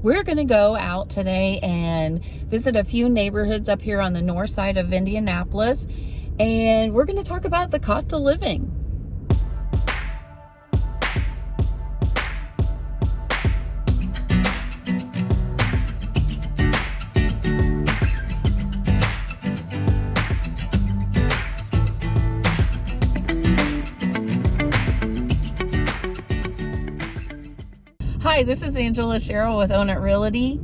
We're going to go out today and visit a few neighborhoods up here on the north side of Indianapolis, and we're going to talk about the cost of living. Hi, this is Angela Sherrill with Own It Realty,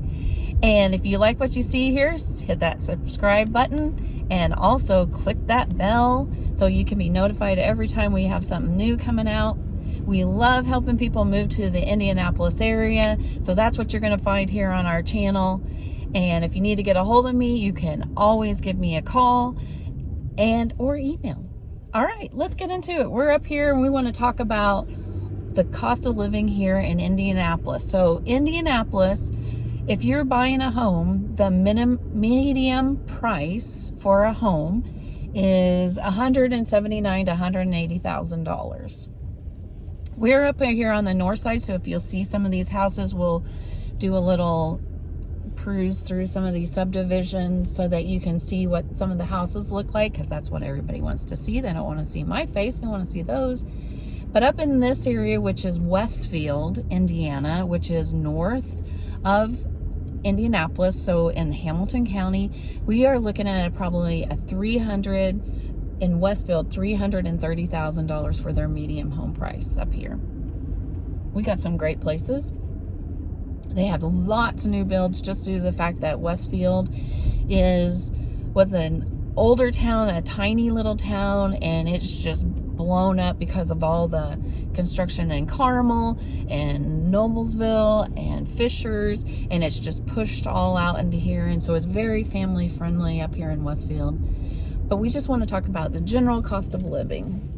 and if you like what you see here, hit that subscribe button and also click that bell so you can be notified every time we have something new coming out. We love helping people move to the Indianapolis area, so that's what you're going to find here on our channel. And if you need to get a hold of me, you can always give me a call or email. All right, let's get into it. We're up here and we want to talk about the cost of living here in Indianapolis. So Indianapolis, if you're buying a home, the medium price for a home is $179,000 to $180,000. We're up here on the north side, so if you'll see some of these houses, we'll do a little cruise through some of these subdivisions so that you can see what some of the houses look like, because that's what everybody wants to see. They don't want to see my face, they want to see those. But up in this area, which is Westfield, Indiana, which is north of Indianapolis, so in Hamilton County, we are looking at probably in Westfield, $330,000 for their medium home price up here. We got some great places. They have lots of new builds just due to the fact that Westfield was an older town, a tiny little town, and it's just blown up because of all the construction in Carmel and Noblesville and Fishers, and it's just pushed all out into here, and so it's very family friendly up here in Westfield. But we just want to talk about the general cost of living.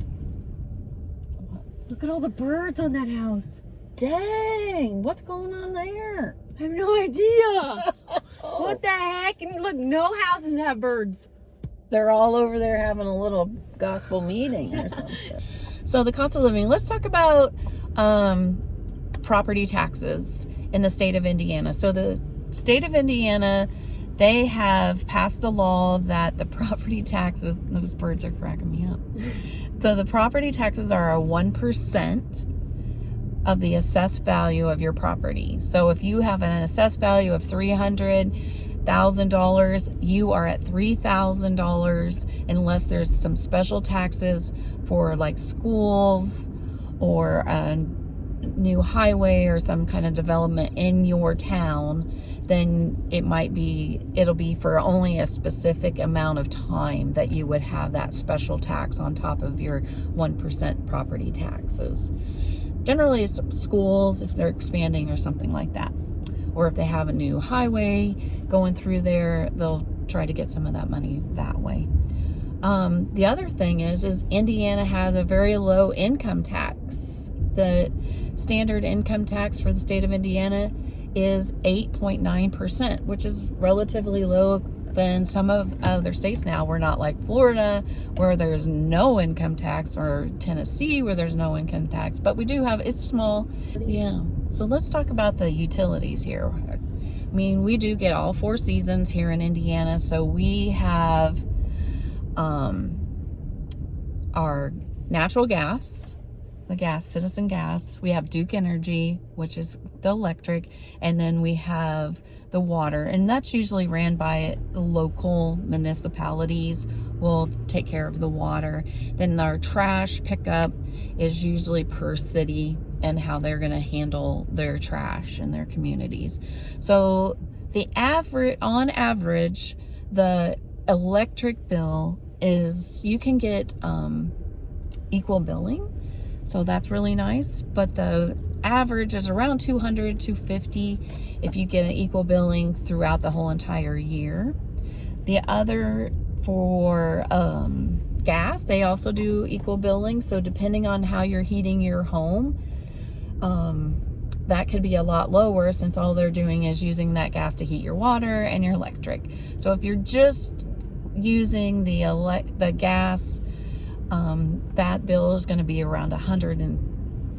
Look at all the birds on that house. Dang, what's going on there? I have no idea. What the heck? And look, no houses have birds. They're all over there having a little gospel meeting or something. So the cost of living, let's talk about property taxes in the state of Indiana. So the state of Indiana, they have passed the law that the property taxes, those birds are cracking me up. So the property taxes are a 1% of the assessed value of your property. So if you have an assessed value of $300,000, you are at $3,000 unless there's some special taxes for like schools or a new highway or some kind of development in your town. Then it'll be for only a specific amount of time that you would have that special tax on top of your 1% property taxes. Generally it's schools if they're expanding or something like that. Or if they have a new highway going through there, they'll try to get some of that money that way. The other thing is Indiana has a very low income tax. The standard income tax for the state of Indiana is 8.9%, which is relatively low than some of other states now. We're not like Florida where there's no income tax, or Tennessee where there's no income tax, but we do have, it's small. Yeah. So let's talk about the utilities here. I mean, we do get all 4 seasons here in Indiana. So we have our natural gas, Citizen Gas. We have Duke Energy, which is the electric, and then we have the water, and that's usually ran by the local municipalities will take care of the water. Then our trash pickup is usually per city and how they're going to handle their trash in their communities. So on average, the electric bill is, you can get equal billing. So that's really nice, but the average is around $200 to $250 if you get an equal billing throughout the whole entire year. The other, for gas, they also do equal billing. So depending on how you're heating your home, that could be a lot lower, since all they're doing is using that gas to heat your water and your electric. So if you're just using the gas, that bill is going to be around $150,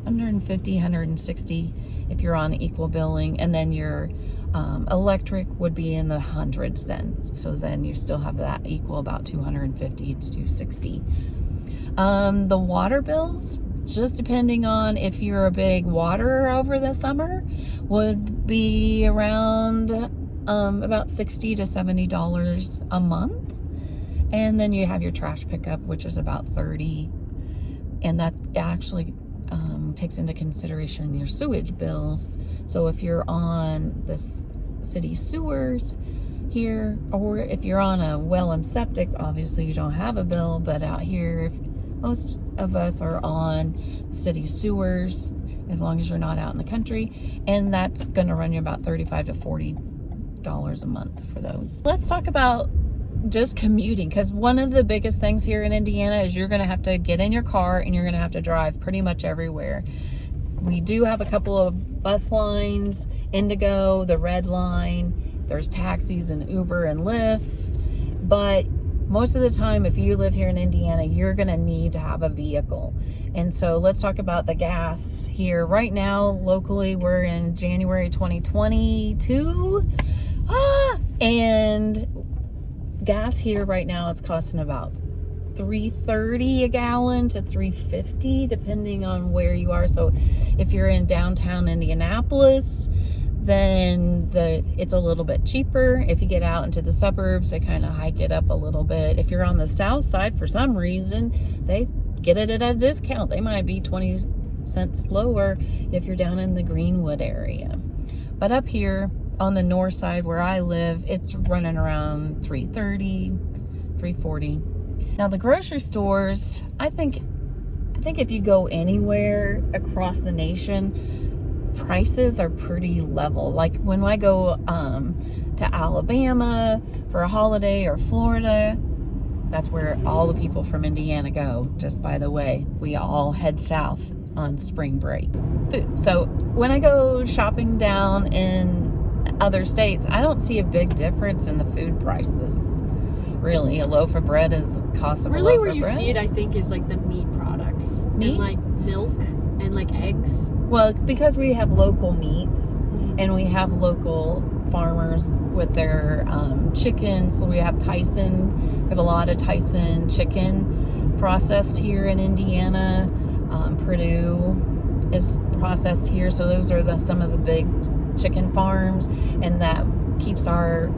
$160 if you're on equal billing, and then your electric would be in the hundreds then. So then you still have that equal about $250 to $260. The water bills, just depending on if you're a big waterer over the summer, would be around about $60 to $70 a month. And then you have your trash pickup, which is about $30, and that actually takes into consideration your sewage bills. So if you're on the city sewers here, or if you're on a well and septic, obviously you don't have a bill, but out here, most of us are on city sewers, as long as you're not out in the country, and that's going to run you about $35 to $40 a month for those. Let's talk about just commuting, because one of the biggest things here in Indiana is you're going to have to get in your car and you're going to have to drive pretty much everywhere. We do have a couple of bus lines, Indigo, the Red Line, there's taxis and Uber and Lyft, but most of the time, if you live here in Indiana, you're going to need to have a vehicle. And so let's talk about the gas here. Right now, locally, we're in January 2022, and gas here right now, it's costing about $3.30 a gallon to $3.50, depending on where you are. So if you're in downtown Indianapolis, then it's a little bit cheaper. If you get out into the suburbs, they kind of hike it up a little bit. If you're on the south side, for some reason, they get it at a discount. They might be 20 cents lower if you're down in the Greenwood area. But up here on the north side where I live, it's running around $3.30, $3.40. Now the grocery stores, I think if you go anywhere across the nation, prices are pretty level. Like when I go to Alabama for a holiday, or Florida, that's where all the people from Indiana go. Just by the way, we all head south on spring break. Food. So when I go shopping down in other states, I don't see a big difference in the food prices. Really, a loaf of bread is the cost of a loaf of bread. Really, where you see it, I think, is like the meat products. Meat? And like milk and like eggs. Well, because we have local meat and we have local farmers with their chickens. So we have Tyson. We have a lot of Tyson chicken processed here in Indiana. Purdue is processed here. So those are some of the big chicken farms, and that keeps our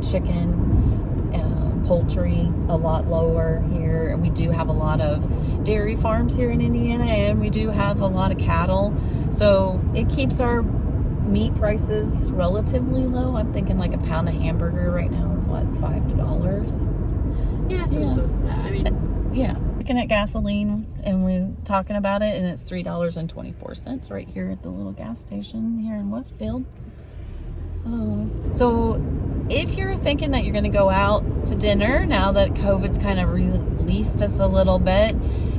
chicken, poultry a lot lower here. And we do have a lot of dairy farms here in Indiana, and we do have a lot of cattle, so it keeps our meat prices relatively low. I'm thinking like a pound of hamburger right now is what, $5? Yeah, so close to that. I mean, yeah. Looking at gasoline, and we're talking about it, and it's $3.24 right here at the little gas station here in Westfield. So if you're thinking that you're going to go out to dinner now that COVID's kind of released us a little bit,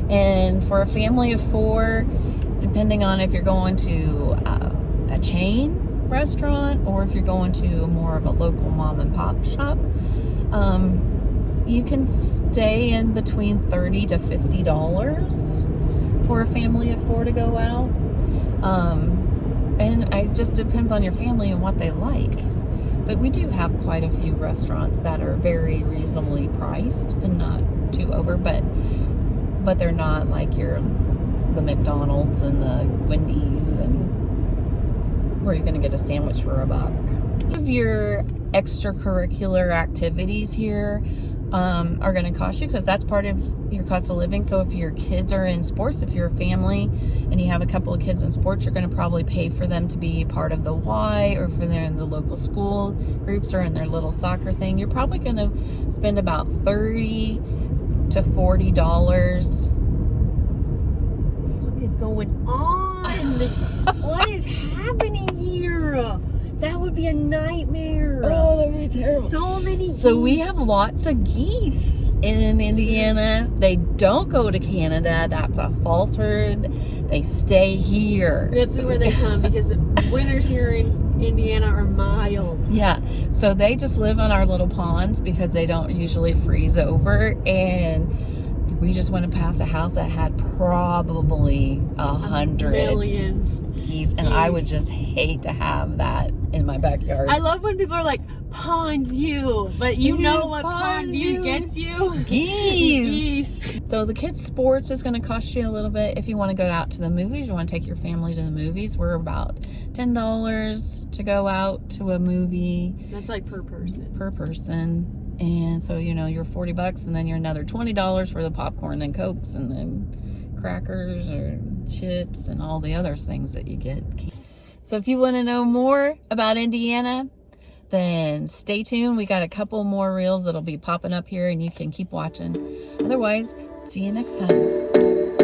and for a family of 4, depending on if you're going to a chain restaurant or if you're going to more of a local mom and pop shop, you can stay in between $30 to $50 for a family of 4 to go out. And it just depends on your family and what they like. But we do have quite a few restaurants that are very reasonably priced and not too over, but they're not like the McDonald's and the Wendy's, and where you're going to get a sandwich for $1. Of your extracurricular activities here are going to cost you, because that's part of your cost of living. So if your kids are in sports, if you're a family and you have a couple of kids in sports, you're going to probably pay for them to be part of the Y, or if they're in the local school groups or in their little soccer thing, you're probably going to spend about $30 to $40. what is going on? What is happening here? That would be a nightmare. Oh, that would be terrible. So many geese. So we have lots of geese in Indiana. They don't go to Canada. That's a falsehood. They stay here. That's where they come, because winters here in Indiana are mild. Yeah. So they just live on our little ponds because they don't usually freeze over. And we just went past a house that had probably 100 million geese geese, and I would Geese. just hate to have that in my backyard. I love when people are like, pond view, but you know what pond view gets you? Geese. So the kids' sports is going to cost you a little bit. If you want to go out to the movies, you want to take your family to the movies, we're about $10 to go out to a movie. That's like per person. And so, you know, you're $40, and then you're another $20 for the popcorn and Cokes and then crackers or chips and all the other things that you get. So if you want to know more about Indiana, then stay tuned. We got a couple more reels that'll be popping up here, and you can keep watching. Otherwise, see you next time.